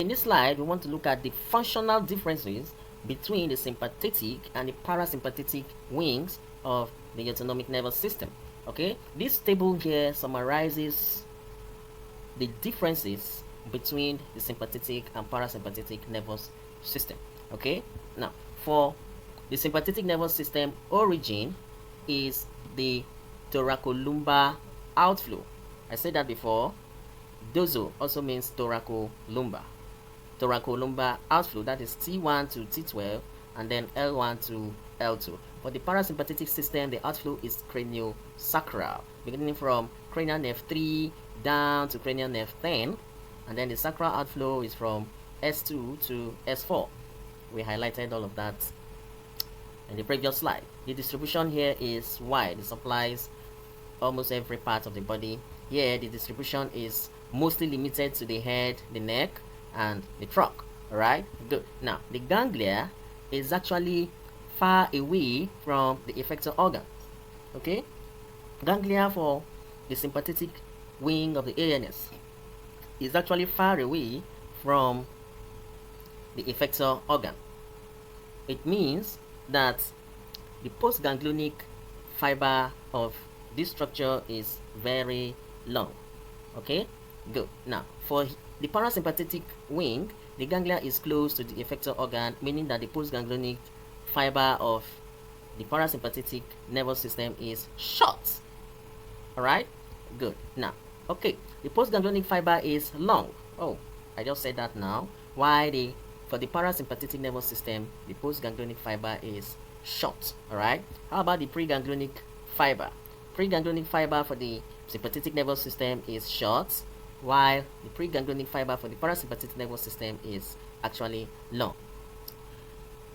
In this slide, we want to look at the functional differences between the sympathetic and the parasympathetic wings of the autonomic nervous system. Okay, this table here summarizes the differences between the sympathetic and parasympathetic nervous system. Okay, now for the sympathetic nervous system, origin is the thoracolumbar outflow. I said that before. Dozo also means thoracolumbar. Thoracolumbar outflow, that is T1 to T12 and then L1 to L2. For the parasympathetic system, the outflow is craniosacral, beginning from cranial nerve 3 down to cranial nerve 10, and then the sacral outflow is from S2 to S4. We highlighted all of that in the previous slide. The distribution here is wide. It supplies almost every part of the body. Here, the distribution is mostly limited to the head, the neck, and the trunk. Alright, good. Now, the ganglia is actually far away from the effector organ. Okay, ganglia for the sympathetic wing of the ANS is actually far away from the effector organ. It means that the postganglionic fiber of this structure is very long. Okay, good. Now, for the parasympathetic wing, the ganglia is close to the effector organ, meaning that the postganglionic fiber of the parasympathetic nervous system is short. Alright, good. Now, okay, the postganglionic fiber is long. Oh, I just said that now. Why for the parasympathetic nervous system, the postganglionic fiber is short. Alright, how about the preganglionic fiber? Preganglionic fiber for the sympathetic nervous system is short, while the preganglionic fiber for the parasympathetic nervous system is actually long.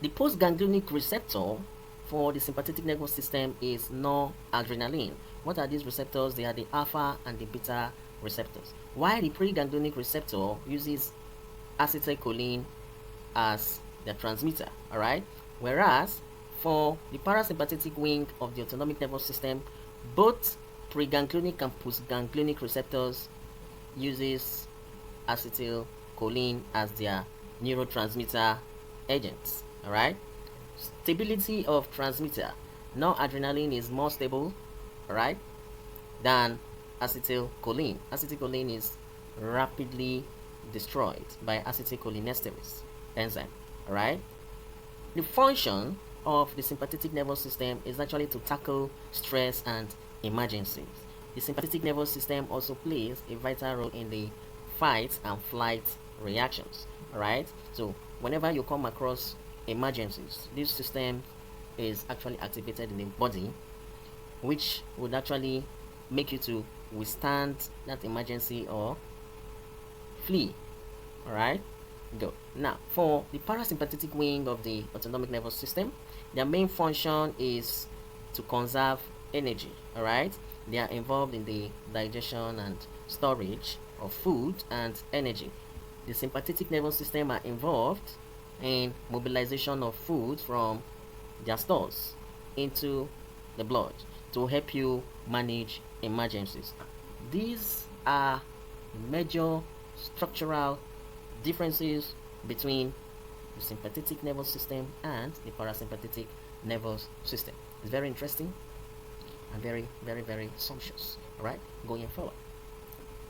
The postganglionic receptor for the sympathetic nervous system is noradrenaline. What are these receptors? They are the alpha and the beta receptors. While the preganglionic receptor uses acetylcholine as the transmitter, alright? Whereas for the parasympathetic wing of the autonomic nervous system, both preganglionic and postganglionic receptors uses acetylcholine as their neurotransmitter agents. Alright, stability of transmitter. Noradrenaline is more stable, alright, than acetylcholine. Acetylcholine is rapidly destroyed by acetylcholinesterase enzyme. Alright, the function of the sympathetic nervous system is actually to tackle stress and emergencies. The sympathetic nervous system also plays a vital role in the fight and flight reactions. Alright, so whenever you come across emergencies, this system is actually activated in the body, which would actually make you to withstand that emergency or flee. Alright, good. Now, for the parasympathetic wing of the autonomic nervous system, their main function is to conserve energy. Alright, they are involved in the digestion and storage of food and energy. The sympathetic nervous system are involved in mobilization of food from their stores into the blood to help you manage emergencies. These are major structural differences between the sympathetic nervous system and the parasympathetic nervous system. It's very interesting and very sumptuous. Alright, going forward.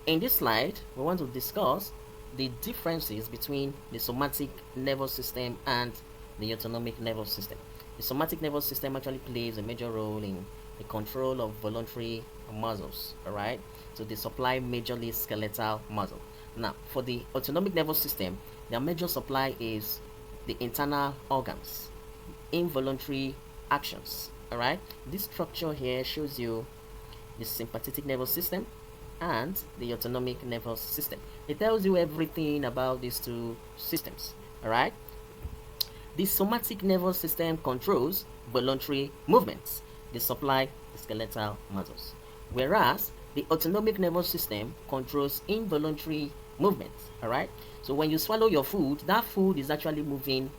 In this slide, we want to discuss the differences between the somatic nervous system and the autonomic nervous system. The somatic nervous system actually plays a major role in the control of voluntary muscles. Alright, so they supply majorly skeletal muscle. Now, for the autonomic nervous system, their major supply is the internal organs, involuntary actions. Alright, this structure here shows you the sympathetic nervous system and the autonomic nervous system. It tells you everything about these two systems. Alright, the somatic nervous system controls voluntary movements. They supply the skeletal muscles, whereas the autonomic nervous system controls involuntary movements. Alright, so when you swallow your food, that food is actually moving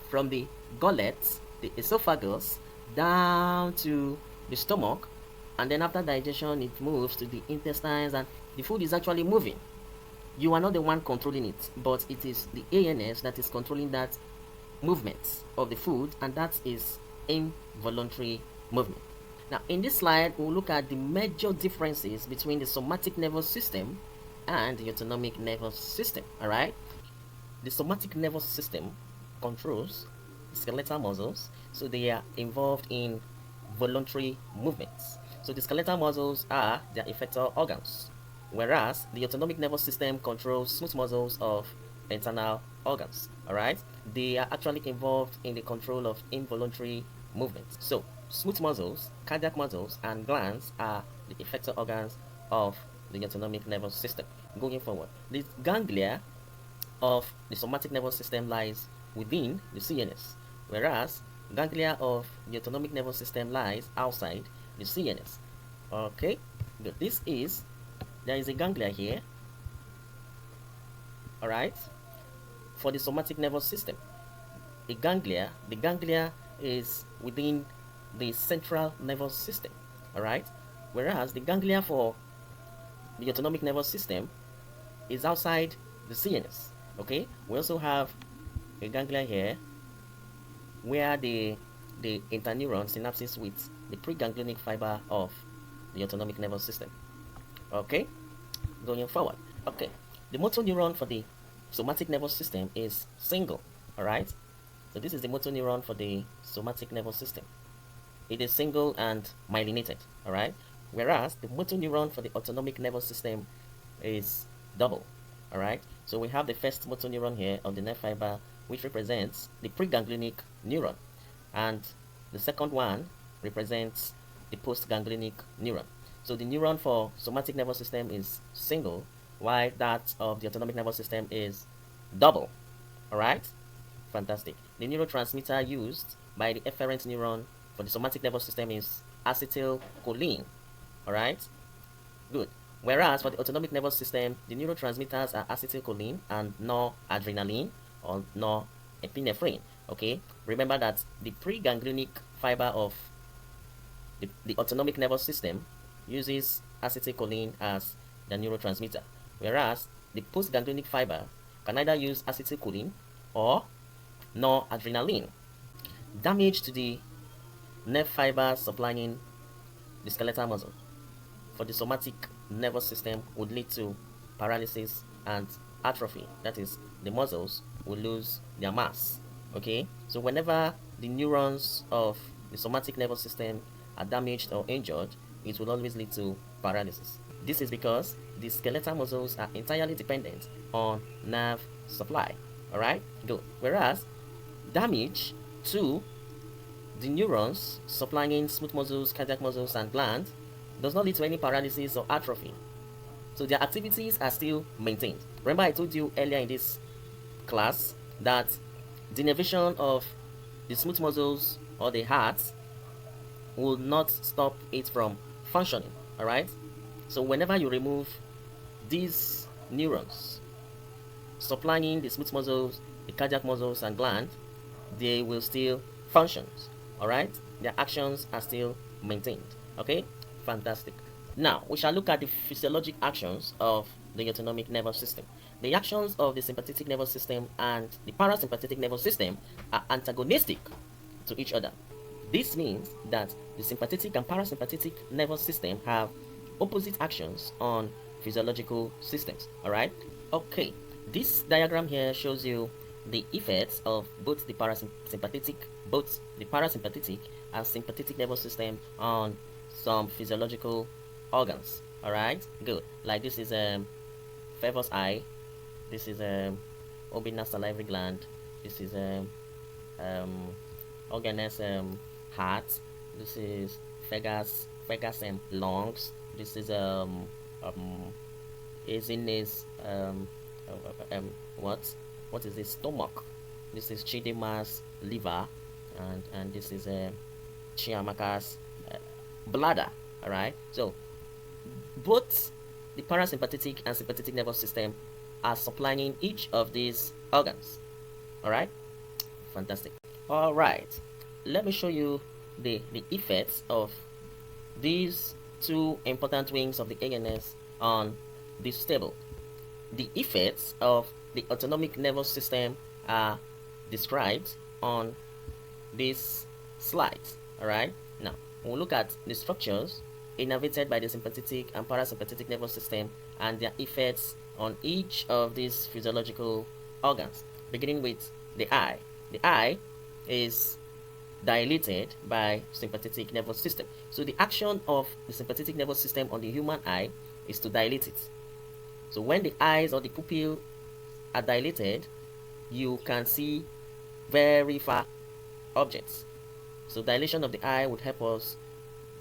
from the gullet, the esophagus, down to the stomach, and then after digestion it moves to the intestines, and the food is actually moving. You are not the one controlling it, but it is the ANS that is controlling that movement of the food, and that is involuntary movement. Now, in this slide, we'll look at the major differences between the somatic nervous system and the autonomic nervous system. All right, the somatic nervous system controls skeletal muscles, so they are involved in voluntary movements. So the skeletal muscles are their effector organs, whereas the autonomic nervous system controls smooth muscles of internal organs. All right, they are actually involved in the control of involuntary movements. So smooth muscles, cardiac muscles, and glands are the effector organs of the autonomic nervous system. Going forward, the ganglia of the somatic nervous system lies within the CNS, whereas ganglia of the autonomic nervous system lies outside the CNS. Okay, good. There is a ganglia here, all right, for the somatic nervous system. The ganglia is within the central nervous system, all right, whereas the ganglia for the autonomic nervous system is outside the CNS. Okay, we also have a ganglia here where the interneuron synapses with the preganglionic fiber of the autonomic nervous system. Okay, going forward. Okay, the motor neuron for the somatic nervous system is single. All right, so this is the motor neuron for the somatic nervous system. It is single and myelinated. All right, whereas the motor neuron for the autonomic nervous system is double. All right, so we have the first motor neuron here of the nerve fiber, which represents the preganglionic neuron, and the second one represents the postganglionic neuron. So the neuron for somatic nervous system is single, while that of the autonomic nervous system is double. All right, fantastic. The neurotransmitter used by the efferent neuron for the somatic nervous system is acetylcholine. All right, good. Whereas for the autonomic nervous system, the neurotransmitters are acetylcholine and noradrenaline or norepinephrine. Okay, remember that the preganglionic fiber of the autonomic nervous system uses acetylcholine as the neurotransmitter, whereas the postganglionic fiber can either use acetylcholine or noradrenaline. Damage to the nerve fiber supplying the skeletal muscle for the somatic nervous system would lead to paralysis and atrophy. That is, the muscles will lose their mass. Okay, so whenever the neurons of the somatic nervous system are damaged or injured, it will always lead to paralysis. This is because the skeletal muscles are entirely dependent on nerve supply. All right, good. Whereas damage to the neurons supplying smooth muscles, cardiac muscles, and glands does not lead to any paralysis or atrophy. So their activities are still maintained. Remember, I told you earlier in this class that the innervation of the smooth muscles or the heart will not stop it from functioning. All right. So whenever you remove these neurons supplying the smooth muscles, the cardiac muscles, and gland, they will still function. All right. Their actions are still maintained. Okay. Fantastic. Now we shall look at the physiologic actions of the autonomic nervous system. The actions of the sympathetic nervous system and the parasympathetic nervous system are antagonistic to each other. This means that the sympathetic and parasympathetic nervous system have opposite actions on physiological systems. All right. Okay. This diagram here shows you the effects of both the parasympathetic and sympathetic nervous system on some physiological organs. All right, good. Like this is Favors eye, this is Obinna salivary gland, this is organelles heart, this is Fegas lungs, this is Azin's what is this, stomach, this is Chidema's liver, and this is Chiamaka's bladder. All right, so both the parasympathetic and sympathetic nervous system are supplying each of these organs. All right, fantastic. All right, let me show you the effects of these two important wings of the ANS on this table. the effects of the autonomic nervous system are described on these slides. Alright, now we'll look at the structures innervated by the sympathetic and parasympathetic nervous system and their effects on each of these physiological organs, beginning with the eye. The eye is dilated by sympathetic nervous system. So the action of the sympathetic nervous system on the human eye is to dilate it. So when the eyes or the pupil are dilated, you can see very far objects. So dilation of the eye would help us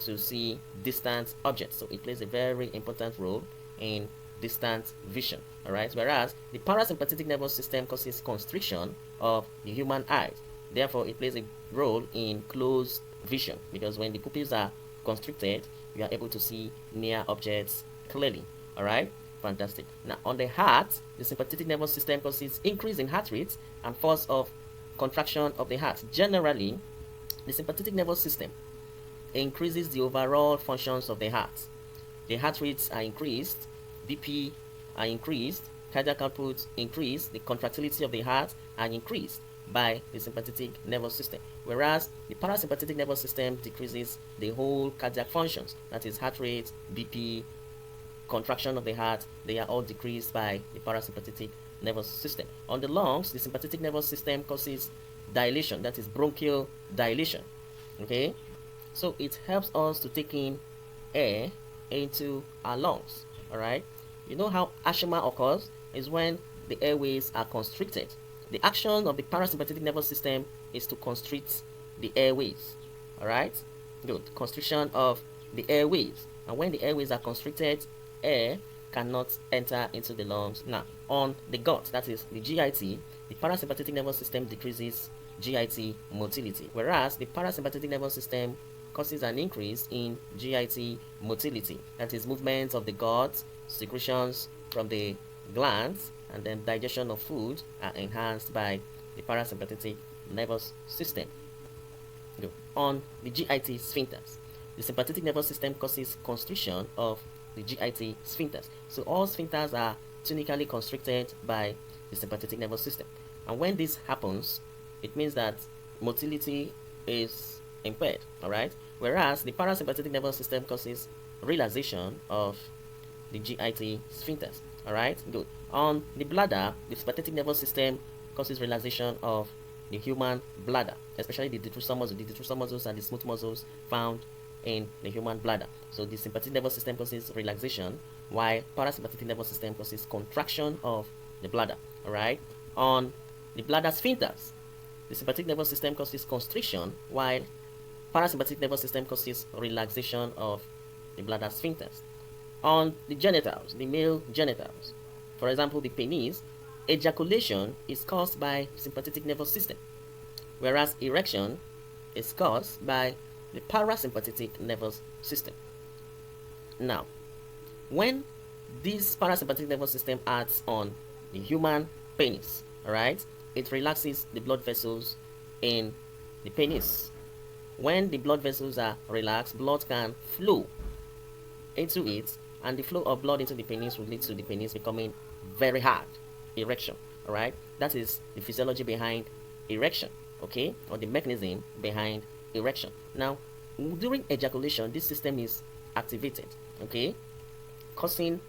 to see distant objects. So it plays a very important role in distant vision. Alright, whereas the parasympathetic nervous system causes constriction of the human eyes. Therefore, it plays a role in close vision, because when the pupils are constricted, you are able to see near objects clearly. Alright, fantastic. Now, on the heart, the sympathetic nervous system causes increase in heart rate and force of contraction of the heart. Generally, the sympathetic nervous system increases the overall functions of the heart. The heart rates are increased, BP are increased, cardiac output increased, the contractility of the heart are increased by the sympathetic nervous system, whereas the parasympathetic nervous system decreases the whole cardiac functions, that is heart rate, BP, contraction of the heart. They are all decreased by the parasympathetic nervous system. On the lungs, the sympathetic nervous system causes dilation, that is bronchial dilation. Okay, so it helps us to take in air into our lungs. All right, you know how asthma occurs is when the airways are constricted. The action of the parasympathetic nervous system is to constrict the airways. All right, good. Constriction of the airways, and when the airways are constricted, air cannot enter into the lungs. Now, on the gut, that is the GIT, the parasympathetic nervous system decreases GIT motility, whereas the parasympathetic nervous system causes an increase in GIT motility, that is movement of the gut, secretions from the glands, and then digestion of food are enhanced by the parasympathetic nervous system. On the GIT sphincters, the sympathetic nervous system causes constriction of the GIT sphincters. So all sphincters are tunically constricted by the sympathetic nervous system, and when this happens, it means that motility is impaired. All right, whereas the parasympathetic nervous system causes relaxation of the GIT sphincters. All right, good. On the bladder, the sympathetic nervous system causes relaxation of the human bladder, especially the detrusor muscles. The detrusor muscles are the smooth muscles found in the human bladder. So the sympathetic nervous system causes relaxation, while parasympathetic nervous system causes contraction of the bladder. All right. On the bladder sphincters, the sympathetic nervous system causes constriction, while parasympathetic nervous system causes relaxation of the bladder sphincters. On the genitals, the male genitals, for example, the penis, ejaculation is caused by sympathetic nervous system, whereas erection is caused by the parasympathetic nervous system. Now, when this parasympathetic nervous system acts on the human penis, all right, it relaxes the blood vessels in the penis. When the blood vessels are relaxed, blood can flow into it, and the flow of blood into the penis will lead to the penis becoming very hard, erection. All right, that is the physiology behind erection, okay, or the mechanism behind erection. Now, during ejaculation, this system is activated, okay, causing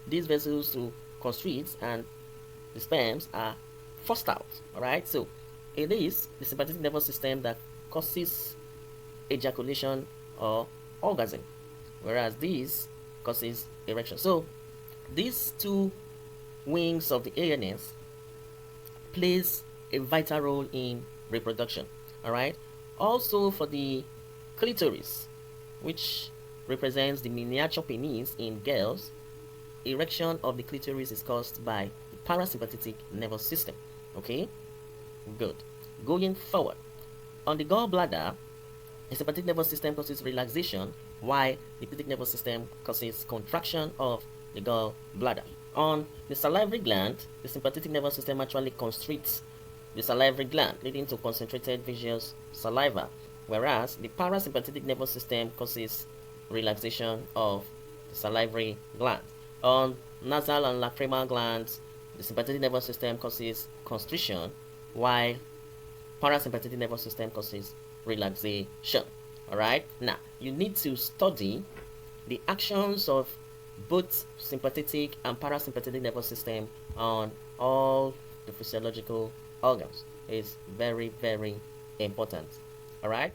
these vessels to constrict, and the sperms are forced out. All right, so it is the sympathetic nervous system that causes ejaculation or orgasm, whereas this causes erection. So these two wings of the ANS plays a vital role in reproduction. All right, also for the clitoris, which represents the miniature penis in girls, erection of the clitoris is caused by the parasympathetic nervous system. Okay, good. Going forward, on the gallbladder, the sympathetic nervous system causes relaxation, while the sympathetic nervous system causes contraction of the gallbladder. On the salivary gland, the sympathetic nervous system actually constricts the salivary gland, leading to concentrated viscous saliva, whereas the parasympathetic nervous system causes relaxation of the salivary gland. On nasal and lacrimal glands, the sympathetic nervous system causes constriction, while parasympathetic nervous system causes relaxation. Alright, now you need to study the actions of both sympathetic and parasympathetic nervous system on all the physiological organs. Is very, very important. Alright.